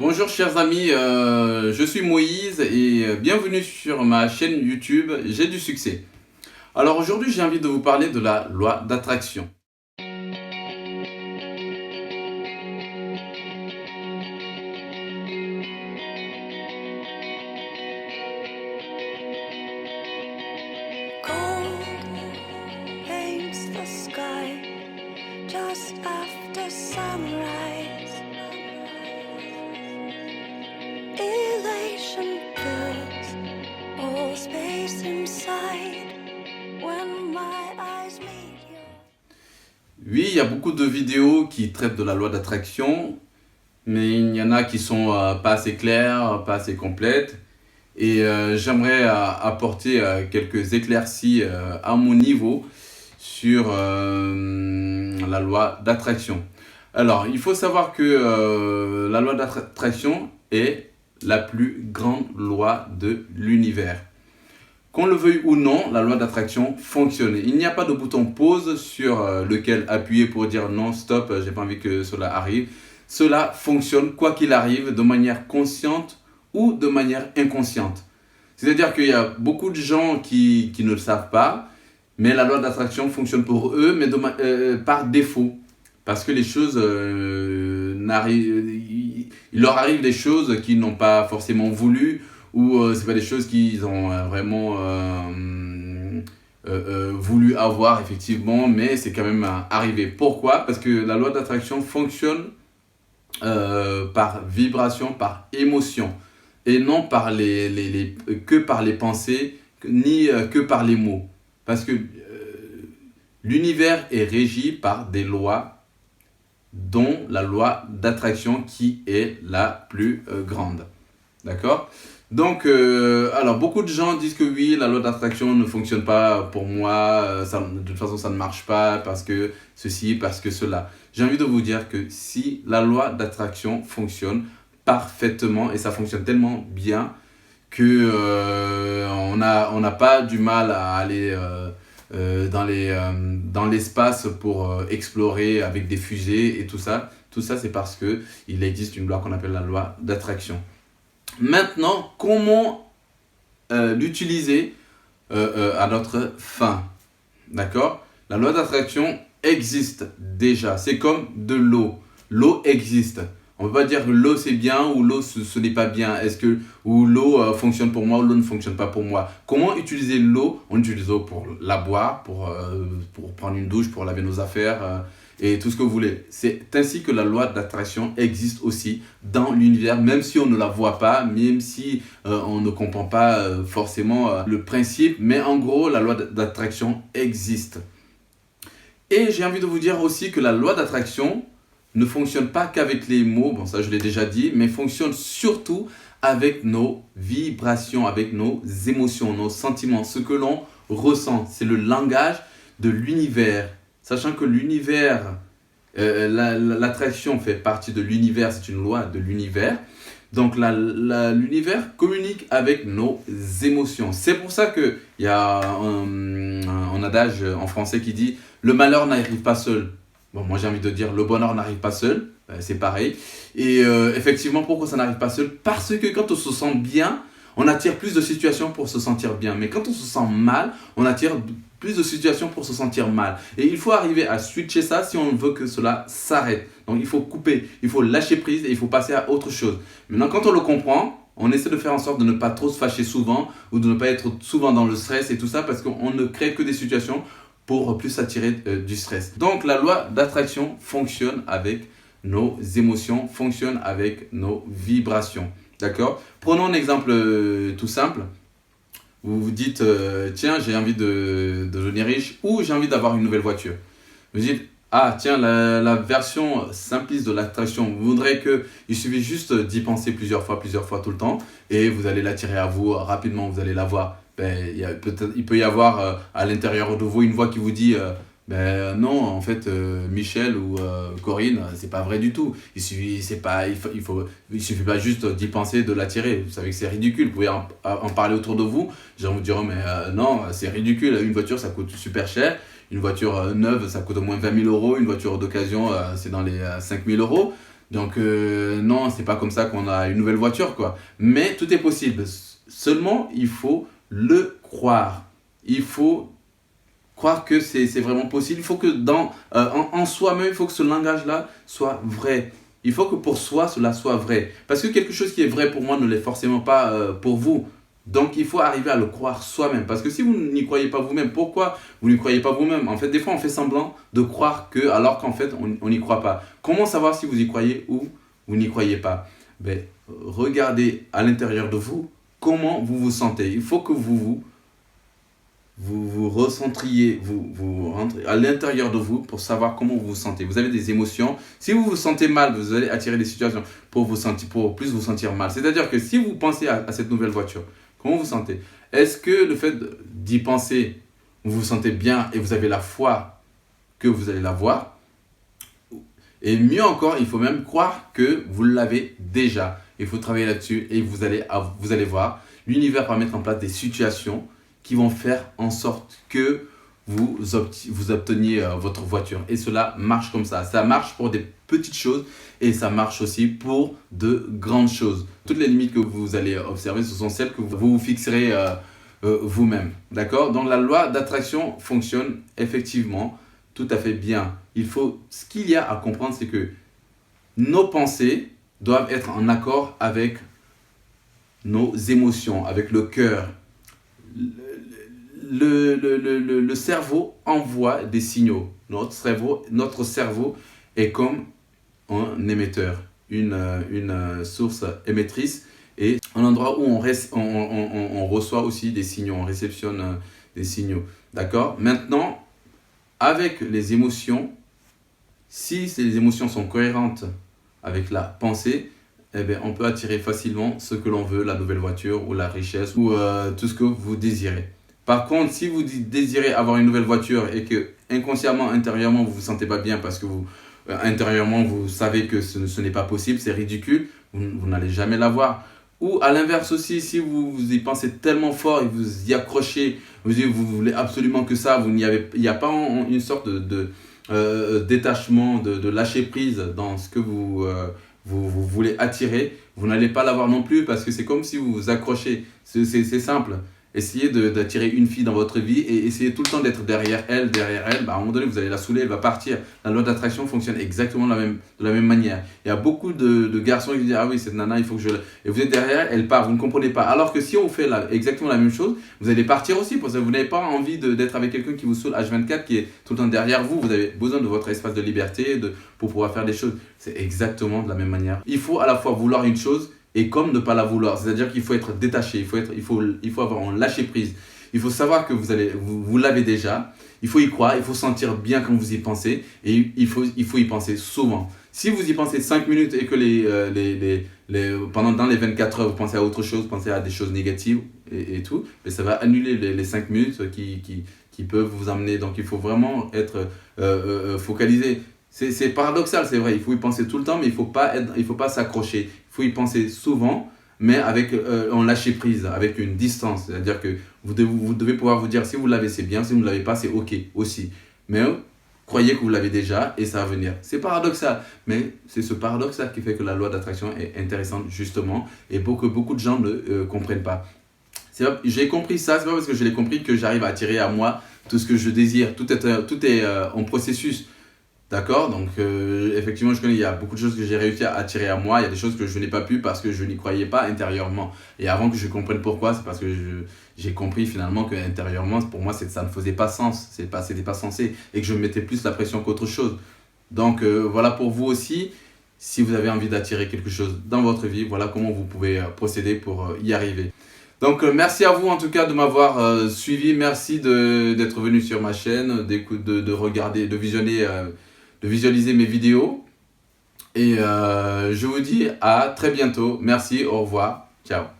Bonjour chers amis, je suis Moïse et bienvenue sur ma chaîne YouTube J'ai du succès. Alors aujourd'hui j'ai envie de vous parler de la loi d'attraction. Gold paints the sky just after sunrise. Elation fills all space inside when my eyes meet you. Oui, il y a beaucoup de vidéos qui traitent de la loi d'attraction, mais il y en a qui sont pas assez claires, pas assez complètes. Et j'aimerais apporter quelques éclaircies à mon niveau sur la loi d'attraction. Alors, il faut savoir que la loi d'attraction est la plus grande loi de l'univers. Qu'on le veuille ou non, la loi d'attraction fonctionne. Il n'y a pas de bouton pause sur lequel appuyer pour dire non, stop, j'ai pas envie que cela arrive. Cela fonctionne quoi qu'il arrive, de manière consciente ou de manière inconsciente. C'est-à-dire qu'il y a beaucoup de gens qui ne le savent pas, mais la loi d'attraction fonctionne pour eux, mais par défaut. Parce que les choses il leur arrive des choses qu'ils n'ont pas forcément voulu, ou c'est pas des choses qu'ils ont vraiment voulu avoir effectivement, mais c'est quand même arrivé. Pourquoi? Parce que la loi d'attraction fonctionne par vibration, par émotion, et non par que par les pensées, ni que par les mots. Parce que l'univers est régi par des lois, dont la loi d'attraction qui est la plus grande. D'accord? Donc, alors beaucoup de gens disent que oui, la loi d'attraction ne fonctionne pas pour moi, de toute façon ça ne marche pas parce que ceci, parce que cela. J'ai envie de vous dire que si la loi d'attraction fonctionne parfaitement, et ça fonctionne tellement bien que on n'a pas du mal à aller dans l'espace pour explorer avec des fusées et tout ça. Tout ça, c'est parce qu'il existe une loi qu'on appelle la loi d'attraction. Maintenant, comment l'utiliser à notre fin? D'accord? La loi d'attraction existe déjà. C'est comme de l'eau. L'eau existe. On ne peut pas dire que l'eau c'est bien ou l'eau ce n'est pas bien. Ou l'eau fonctionne pour moi ou l'eau ne fonctionne pas pour moi. Comment utiliser l'eau? On utilise l'eau pour la boire, pour prendre une douche, pour laver nos affaires et tout ce que vous voulez. C'est ainsi que la loi d'attraction existe aussi dans l'univers, même si on ne la voit pas, même si on ne comprend pas forcément le principe. Mais en gros, la loi d'attraction existe. Et j'ai envie de vous dire aussi que la loi d'attraction ne fonctionne pas qu'avec les mots, bon ça je l'ai déjà dit, mais fonctionne surtout avec nos vibrations, avec nos émotions, nos sentiments, ce que l'on ressent. C'est le langage de l'univers. Sachant que l'univers, l'attraction fait partie de l'univers, c'est une loi de l'univers. Donc l'univers communique avec nos émotions. C'est pour ça qu'il y a un adage en français qui dit « Le malheur n'arrive pas seul ». Bon, moi j'ai envie de dire « Le bonheur n'arrive pas seul ». C'est pareil. Et effectivement, pourquoi ça n'arrive pas seul? Parce que quand on se sent bien, on attire plus de situations pour se sentir bien. Mais quand on se sent mal, on attire plus de situations pour se sentir mal. Et il faut arriver à switcher ça si on veut que cela s'arrête. Donc il faut couper, il faut lâcher prise et il faut passer à autre chose. Maintenant, quand on le comprend, on essaie de faire en sorte de ne pas trop se fâcher souvent ou de ne pas être souvent dans le stress et tout ça parce qu'on ne crée que des situations pour plus attirer du stress. Donc la loi d'attraction fonctionne avec nos émotions, fonctionne avec nos vibrations. D'accord? Prenons un exemple tout simple. Vous vous dites, tiens, j'ai envie de devenir riche ou j'ai envie d'avoir une nouvelle voiture. Vous dites, ah tiens, la version simpliste de l'attraction, vous voudrez qu'il suffit juste d'y penser plusieurs fois tout le temps et vous allez l'attirer à vous rapidement, vous allez l'avoir. Ben, il peut y avoir à l'intérieur de vous une voix qui vous dit ben non, en fait, Michel ou Corinne, c'est pas vrai du tout. Il suffit pas juste d'y penser, de l'attirer. Vous savez que c'est ridicule. Vous pouvez en parler autour de vous. Les gens vous diront, mais non, c'est ridicule. Une voiture, ça coûte super cher. Une voiture neuve, ça coûte au moins 20 000 euros. Une voiture d'occasion, c'est dans les 5 000 euros. Donc non, c'est pas comme ça qu'on a une nouvelle voiture, quoi. Mais tout est possible. Seulement, il faut le croire. Il faut croire que c'est vraiment possible. Il faut que en soi-même, il faut que ce langage-là soit vrai. Il faut que pour soi, cela soit vrai. Parce que quelque chose qui est vrai pour moi ne l'est forcément pas pour vous. Donc, il faut arriver à le croire soi-même. Parce que si vous n'y croyez pas vous-même, pourquoi vous n'y croyez pas vous-même? En fait, des fois, on fait semblant de croire que, alors qu'en fait, on n'y croit pas. Comment savoir si vous y croyez ou vous n'y croyez pas? Ben, regardez à l'intérieur de vous comment vous vous sentez. Il faut que vous recentriez, vous rentrez à l'intérieur de vous pour savoir comment vous vous sentez. Vous avez des émotions. Si vous vous sentez mal, vous allez attirer des situations pour plus vous sentir mal. C'est-à-dire que si vous pensez à cette nouvelle voiture, comment vous vous sentez? Est-ce que le fait d'y penser, vous vous sentez bien et vous avez la foi que vous allez l'avoir? Et mieux encore, il faut même croire que vous l'avez déjà. Il faut travailler là-dessus et vous allez voir, l'univers va mettre en place des situations qui vont faire en sorte que vous obteniez votre voiture. Et cela marche comme ça. Ça marche pour des petites choses et ça marche aussi pour de grandes choses. Toutes les limites que vous allez observer, ce sont celles que vous fixerez vous-même. D'accord? Donc la loi d'attraction fonctionne effectivement tout à fait bien. Ce qu'il y a à comprendre, c'est que nos pensées doivent être en accord avec nos émotions, avec le cœur. Le cerveau envoie des signaux. Notre cerveau est comme un émetteur, une source émettrice et un endroit où on reçoit aussi des signaux, on réceptionne des signaux. D'accord? Maintenant, avec les émotions, si ces émotions sont cohérentes avec la pensée, eh bien, on peut attirer facilement ce que l'on veut, la nouvelle voiture ou la richesse ou tout ce que vous désirez. Par contre, si vous désirez avoir une nouvelle voiture et que inconsciemment, intérieurement, vous ne vous sentez pas bien parce que intérieurement, vous savez que ce n'est pas possible, c'est ridicule, vous n'allez jamais l'avoir. Ou à l'inverse aussi, si vous y pensez tellement fort et vous y accrochez, vous voulez absolument que ça, il n'y a pas une sorte de détachement, de lâcher prise dans ce que vous voulez attirer, vous n'allez pas l'avoir non plus parce que c'est comme si vous vous accrochez. C'est simple. Essayez d'attirer une fille dans votre vie et essayez tout le temps d'être derrière elle. Bah, à un moment donné, vous allez la saouler, elle va partir. La loi d'attraction fonctionne exactement de la même manière. Il y a beaucoup de garçons qui disent « Ah oui, cette nana, il faut que je... » Et vous êtes derrière, elle part, vous ne comprenez pas. Alors que si on fait exactement la même chose, vous allez partir aussi parce que vous n'avez pas envie d'être avec quelqu'un qui vous saoule H24, qui est tout le temps derrière vous. Vous avez besoin de votre espace de liberté pour pouvoir faire des choses. C'est exactement de la même manière. Il faut à la fois vouloir une chose et comme ne pas la vouloir. C'est-à-dire qu'il faut être détaché, il faut avoir un lâcher prise. Il faut savoir que vous l'avez déjà. Il faut y croire, il faut sentir bien quand vous y pensez et il faut y penser souvent. Si vous y pensez 5 minutes et que dans les 24 heures, vous pensez à autre chose, vous pensez à des choses négatives et tout, mais ça va annuler les 5 minutes qui peuvent vous amener. Donc il faut vraiment être focalisé. C'est paradoxal, c'est vrai, il faut y penser tout le temps, mais il faut pas s'accrocher. Il faut y penser souvent, mais en lâcher prise, avec une distance. C'est-à-dire que vous devez pouvoir vous dire, si vous l'avez, c'est bien, si vous ne l'avez pas, c'est OK aussi. Mais croyez que vous l'avez déjà et ça va venir. C'est paradoxal, mais c'est ce paradoxe-là qui fait que la loi d'attraction est intéressante, justement, et beaucoup de gens ne comprennent pas. J'ai compris ça, c'est pas parce que je l'ai compris que j'arrive à attirer à moi tout ce que je désire. Tout est en processus. D'accord? Donc, effectivement, il y a beaucoup de choses que j'ai réussi à attirer à moi. Il y a des choses que je n'ai pas pu parce que je n'y croyais pas intérieurement. Et avant que je comprenne pourquoi, c'est parce que j'ai compris finalement que intérieurement, pour moi, ça ne faisait pas sens. C'était pas sensé. Et que je me mettais plus la pression qu'autre chose. Donc, voilà pour vous aussi. Si vous avez envie d'attirer quelque chose dans votre vie, voilà comment vous pouvez procéder pour y arriver. Donc, merci à vous en tout cas de m'avoir suivi. Merci d'être venu sur ma chaîne, de regarder, de visualiser mes vidéos. Et je vous dis à très bientôt. Merci, au revoir. Ciao.